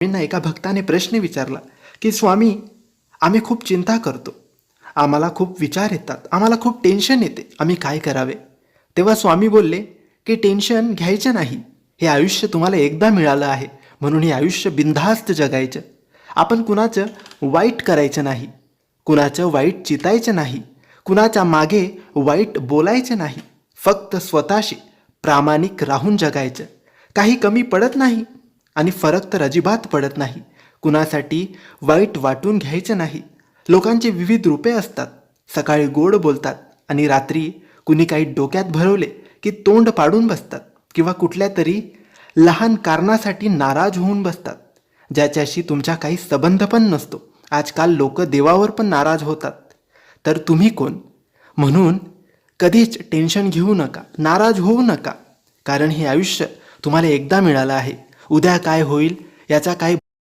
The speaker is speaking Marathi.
स्वामींना एका भक्ताने प्रश्न विचारला की स्वामी, आम्ही खूप चिंता करतो, आम्हाला खूप विचार येतात, आम्हाला खूप टेन्शन येते, आम्ही काय करावे? तेव्हा स्वामी बोलले की टेन्शन घ्यायचं नाही. हे आयुष्य तुम्हाला एकदा मिळालं आहे, म्हणून हे आयुष्य बिनधास्त जगायचं. आपण कुणाचं वाईट करायचं नाही, कुणाचं वाईट चितायचं नाही, कुणाच्या मागे वाईट बोलायचं नाही. फक्त स्वतःशी प्रामाणिक राहून जगायचं. काही कमी पडत नाही आणि फरक तर अजिबात पडत नाही. कुणासाठी वाईट वाटून घ्यायचं नाही. लोकांचे विविध रूपे असतात. सकाळी गोड बोलतात आणि रात्री कुणी काही डोक्यात भरवले की तोंड पाडून बसतात किंवा कुठल्या तरी लहान कारणासाठी नाराज होऊन बसतात, ज्याच्याशी तुमचा काही संबंध पण नसतो. आजकाल लोक देवावर पण नाराज होतात. तर तुम्ही कोण? म्हणून कधीच टेन्शन घेऊ नका, नाराज होऊ नका, कारण हे आयुष्य तुम्हाला एकदा मिळालं आहे. उद्या काय होईल याचा काही